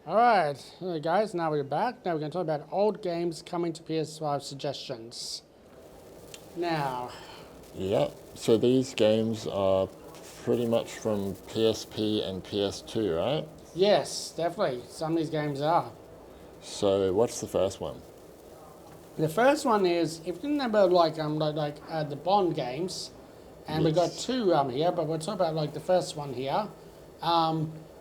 Alright, hey guys, now we're back. Now we're going to talk about old games coming to PS5 Suggestions. Now, Yep. So these games are pretty much from PSP and PS2, right? yes, definitely, some of these games are. So what's the first one? The first one is, if you remember the Bond games, and we got Yes. two here, but we'll talk about the first one here.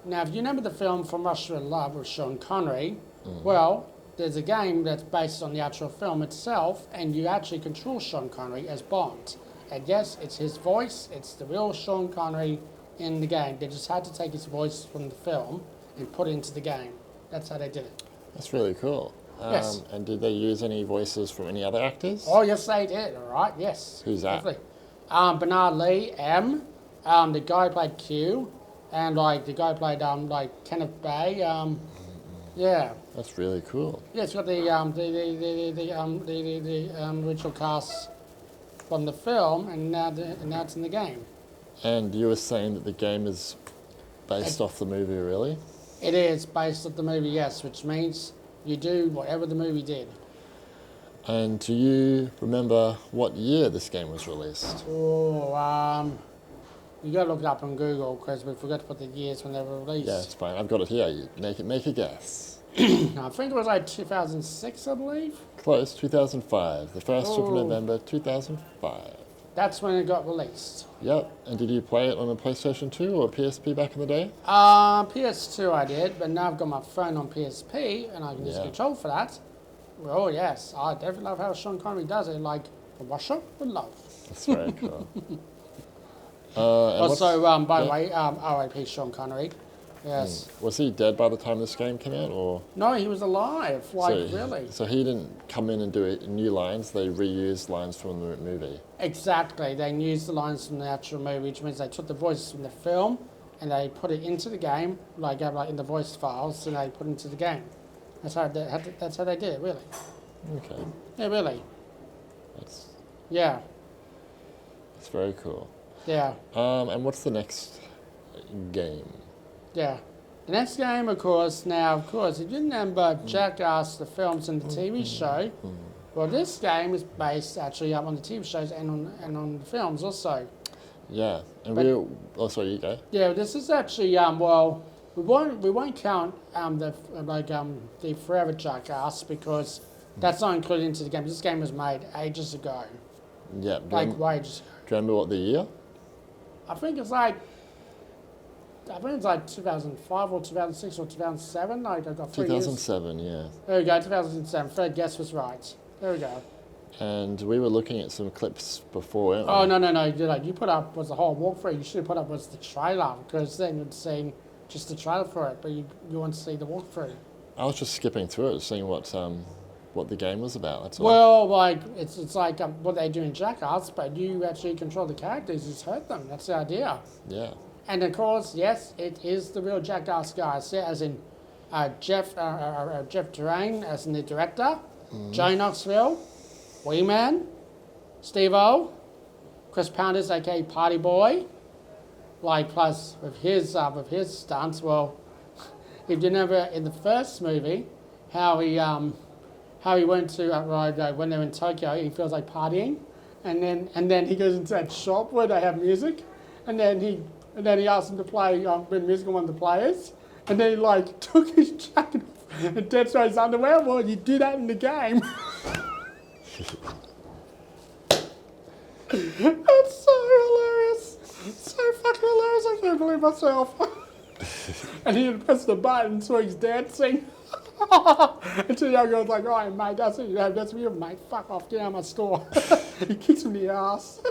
Now, if you remember the film From Russia with Love with Sean Connery, well, there's a game that's based on the actual film itself, and you actually control Sean Connery as Bond. And yes, it's his voice, it's the real Sean Connery in the game. They just had to take his voice from the film and put it into the game. That's how they did it. That's really cool. Yes. And did they use any voices from any other actors? Oh, yes, they did, all right, yes. Who's that? Definitely. Bernard Lee, M, the guy who played Q, and the guy who played Kenneth Bay, yeah. That's really cool. Yeah, it's got the original cast from the film, and now it's in the game. And you were saying that the game is based off the movie, really? It is based on the movie, yes, which means you do whatever the movie did. And do you remember what year this game was released? Oh, you gotta look it up on Google because we forgot to put the years when they were released. Yeah, it's fine. I've got it here. You make a guess. I think it was 2006, I believe. Close, 2005. The 1st of Oh. November, 2005. That's when it got released. Yep. And did you play it on a PlayStation 2 or a PSP back in the day? PS2 I did, but now I've got my phone on PSP and I can use Yeah. control for that. Oh yes, I definitely love how Sean Connery does it, like from Russia with Love. That's very cool. And Also, by the yeah. way, R.I.P. Sean Connery. Yes. Was he dead by the time this game came out, or No, he was alive. Like so, really. So he didn't come in and do it new lines. They reused lines from the movie. Exactly. They used the lines from the actual movie, which means they took the voices from the film and they put it into the game, like in the voice files, and they put it into the game. That's how they did it, really. Okay, Yeah, really. that's Yeah, very cool. yeah, And what's the next game? yeah. The next game, of course, if you remember Jackass, the films and the TV show, well, this game is based actually up on the TV shows and on the films also. Yeah, and But- oh, sorry, you go. Yeah, this is actually we won't count the Forever Jackass because that's not included into the game. This game was made ages ago, Yeah, way ages ago. do you remember what the year? I think it's 2005 or 2006 or 2007. Like I got 3 years. 2007, yeah. There we go, 2007. Third guess was right. There we go. And we were looking at some clips before, weren't we? Oh no! You put up was the whole walkthrough. You should have put up was the trailer because then you'd seen just the trailer for it, but you want to see the walkthrough. I was just skipping through it, seeing what the game was about. That's all. Well, it's like what they do in Jackass, but you actually control the characters. You hurt them. That's the idea. Yeah. And of course, yes, it is the real Jackass guys. Yeah, as in Jeff Durain as in the director, Joe Knoxville, Wee Man, Steve-O, Chris Pounders, aka Party Boy. Plus with his stunts. Well, if you remember in the first movie, how he went to when they're in Tokyo, he feels like partying, and then he goes into that shop where they have music, and then he asked him to play music on one of the players, and then he took his jacket off and demonstrated his underwear. Well, you do that in the game. It's so hilarious. So fucking hilarious. I can't believe myself. And he pressed the button so he's dancing. And so the young girl's like, "Oh, mate, that's you, mate. Fuck off, get out of my store." He kicks him in the ass.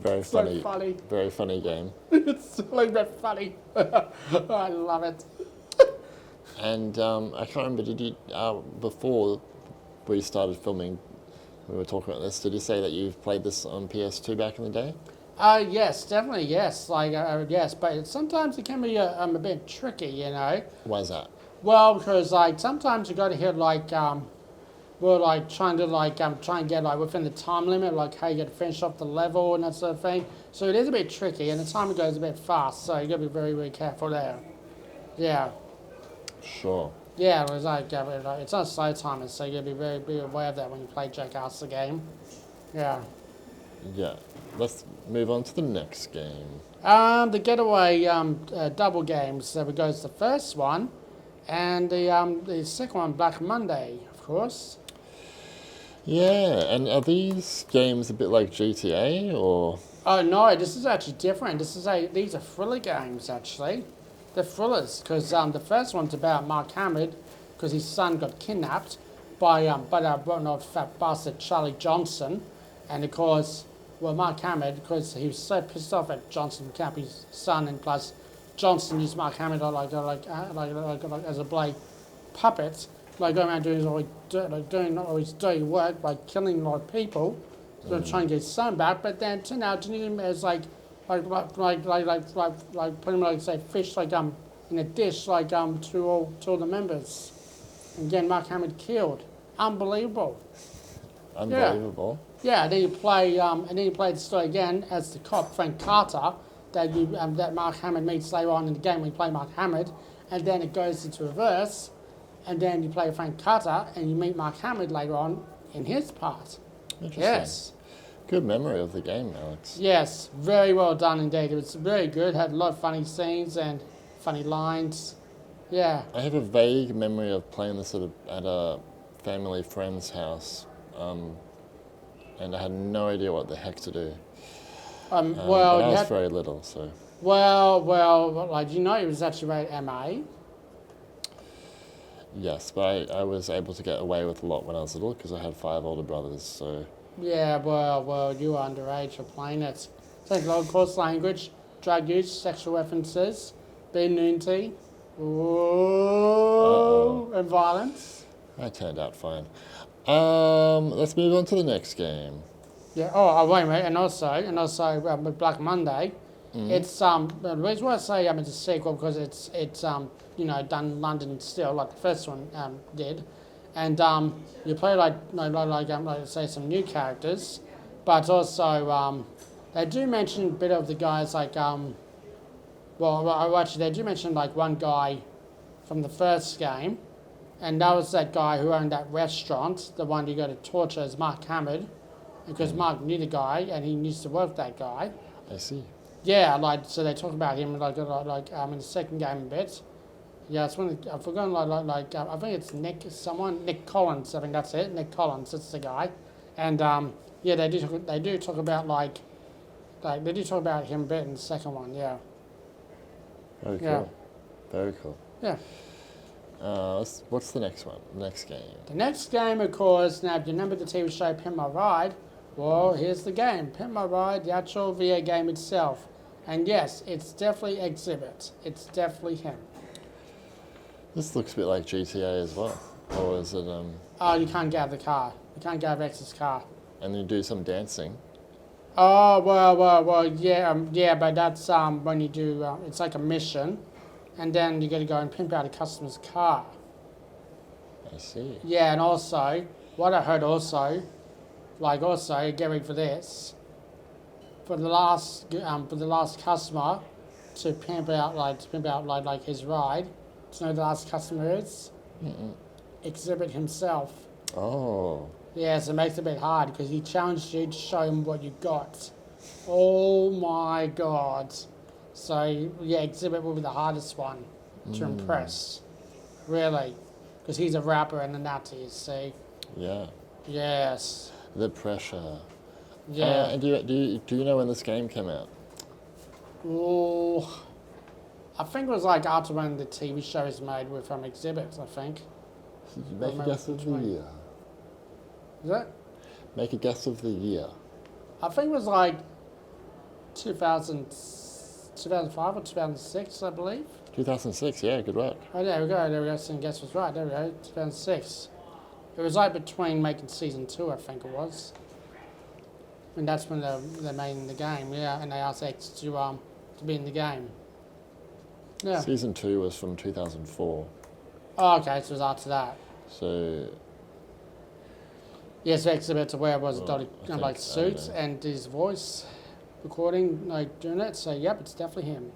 Very So funny. funny. Very funny game. It's silly but funny. I love it. And I can't remember, did you, before we started filming, we were talking about this, did you say that you've played this on PS2 back in the day? Yes, definitely, yes. Yes, but sometimes it can be a bit tricky, you know. Why is that? Well, because sometimes you got to hit trying to get within the time limit, how you got to finish off the level and that sort of thing. So it is a bit tricky, and the time goes a bit fast. So you got to be very, very careful there. Yeah. Sure. Yeah, it was it's not slow timer, so you gotta be aware of that when you play Jackass the game. Yeah. Yeah. Let's move on to the next game. The getaway double games. So it goes the first one, and the second one, Black Monday, of course. Yeah, and are these games a bit like GTA or? Oh no, this is actually different. These are thriller games actually. They're thrillers because the first one's about Mark Hamill because his son got kidnapped by not fat bastard Charlie Johnson, and of course, well Mark Hamill because he was so pissed off at Johnson kidnapping his son, and plus Johnson used Mark Hamill as a bloody puppet, like going around doing all his dirty work, like killing a lot of people. So trying to get his son back, but then turned out to him as putting like say fish in a dish to all the members. And again, Mark Hamill killed. Unbelievable. Unbelievable. Yeah. Then you play the story again as the cop Frank Carter that Mark Hamill meets later on in the game when you play Mark Hamill, and then it goes into reverse, and then you play Frank Carter and you meet Mark Hamill later on in his part. Interesting. Yes. Good memory of the game, Alex. Yes, very well done indeed. It was very good. Had a lot of funny scenes and funny lines. Yeah. I have a vague memory of playing this at a family friend's house, and I had no idea what the heck to do. But I was very little, so. Well, like you know, it was actually rated MA. Yes, but I was able to get away with a lot when I was little because I had 5 older brothers, so. Yeah, well, you were underage for playing it. Take a lot of coarse language, drug use, sexual references, being nudity, and violence. That turned out fine. Let's move on to the next game. Yeah. Oh, wait a minute. And also, with Black Monday, it's the reason why I say it's a sequel because it's done in London still, like the first one did. And you play say some new characters, but also they do mention a bit of the guys actually they do mention like one guy from the first game, and that was that guy who owned that restaurant, the one you go to torture as Mark Hamill, because Mark knew the guy and he used to work with that guy. I see. Yeah, so they talk about him in the second game a bit. Yeah, it's one. I've forgotten. I think it's Nick Collins. I think that's it. Nick Collins. That's the guy. And they do talk about they do talk about him a bit in the second one. Yeah. Very cool. Yeah. Very cool. Yeah. What's the next one? Next game. The next game, of course. Now, if you remember the TV show Pimp My Ride, well, here's the game. Pimp My Ride, the actual VA game itself. And yes, it's definitely Exhibit. It's definitely him. This looks a bit like GTA as well, or is it? Oh, you can't get out of the car. You can't get out of X's car. And you do some dancing. Oh well, yeah, but that's when you do. It's like a mission, and then you got to go and pimp out a customer's car. I see. Yeah, and also what I heard also get ready for this. For the last customer to pimp out his ride. Do you know who the last customer is? Exhibit himself. Oh. Yeah, so it makes it a bit hard because he challenged you to show him what you got. Oh my God. So, yeah, Exhibit will be the hardest one to impress. Really. Because he's a rapper and a natty, see? Yeah. Yes. The pressure. Yeah. And do you know when this game came out? Oh, I think it was like after when the TV show is made with Exhibit, I think. Make a guess of the year. Is it? Make a guess of the year. I think it was like 2005 or 2006, I believe. 2006, yeah, good work. Oh, there we go. So guess was right. There we go, 2006. It was like between making season 2, I think it was. And that's when they made the game, yeah. And they asked X to be in the game. Yeah. Season 2 was from 2004. Oh, okay, so it was after that. So. Yes, Exhibit to wear was Well, a suit and his voice recording, doing it. So, yep, it's definitely him.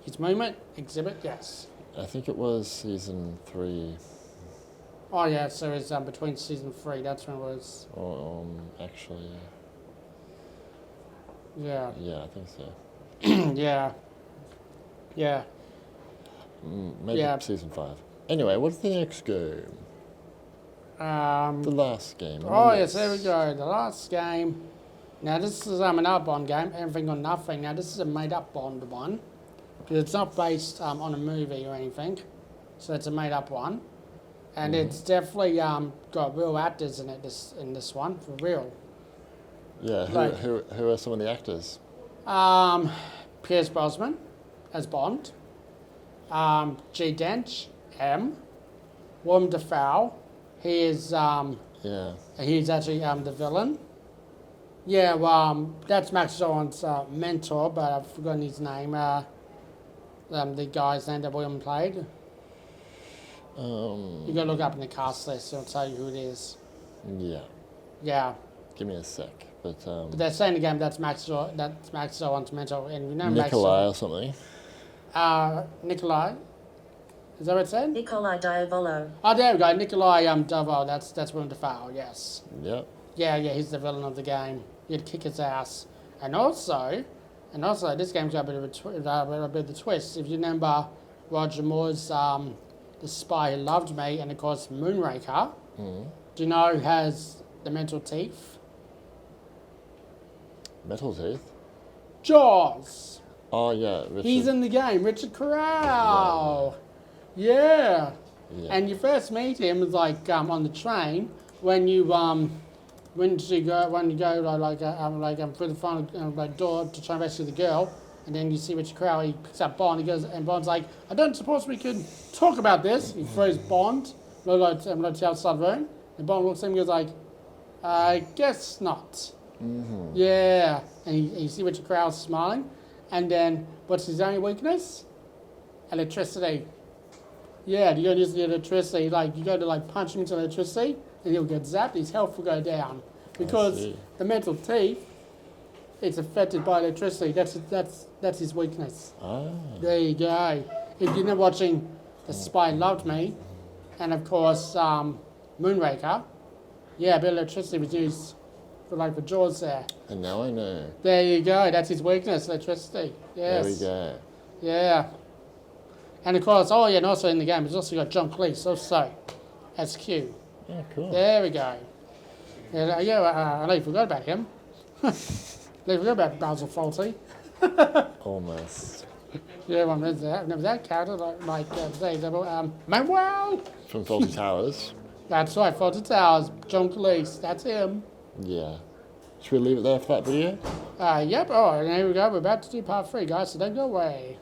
His movement, Exhibit, yes. I think it was season 3. Oh yeah, so it's between season 3. That's when it was. Or actually, Yeah. yeah, I think so. Yeah. Yeah. Maybe Yeah. season 5. Anyway, what's the next game? The last game. Oh yes, there we go. The last game. Now this is another Bond game, Everything or Nothing. Now this is a made-up Bond one, because it's not based on a movie or anything, so it's a made-up one, and it's definitely got real actors in it. In this one for real. Yeah, Like- who are some of the actors? Pierce Brosnan as Bond. G. Dench, M. Willem Dafoe. He is Yeah. he's actually the villain. Yeah, that's Max Zorn's mentor, but I've forgotten his name. The guy's name that William played. You gotta look up in the cast list; it'll tell you who it is. Yeah. Yeah, Give me a sec. But but they're saying again that's Max Zorn's mentor, and you know Nikolai or something. Nikolai. Is that what it said? Nikolai Diavolo. Oh, there we go. Nikolai Davo. That's Willem Dafoe. Yes. Yep. Yeah, he's the villain of the game. You'd kick his ass. And also, this game's got a bit of a twist. If you remember Roger Moore's The Spy Who Loved Me, and of course Moonraker, do you know who has the mental teeth? Metal Teeth. Jaws. Oh yeah, Richard. He's in the game. Richard Corral. Yeah. Yeah. And you first meet him like on the train when you go through the final door to try and rescue the girl, and then you see Richard Corral. He picks up Bond. He goes, and Bond's like, "I don't suppose we could talk about this." He throws Bond to the outside room, and Bond looks at him and goes like, "I guess not." Yeah, and you see Richard Corral smiling, and then what's his only weakness? Electricity. Yeah, you go use the electricity, like you go to punch him into electricity, and he'll get zapped. His health will go down because see. the mental teeth, it's affected by electricity. That's his weakness. Ah. There you go. If you're not watching The Spy Who Loved Me, and of course Moonraker, yeah, a bit of electricity was used for Jaws there. And now I know. There you go. That's his weakness, electricity. Yes. There we go. Yeah. And of course, and also in the game, it's also got John Cleese also as Q. Yeah, cool. There we go. I know you forgot about him. You forgot about Basil Fawlty. Almost. Yeah, remember that character, Manuel. From Faulty Towers. That's right, Fawlty Towers, John Cleese, that's him. Yeah. Should we leave it there for that video? Yep, and here we go, we're about to do part 3, guys, so don't go away.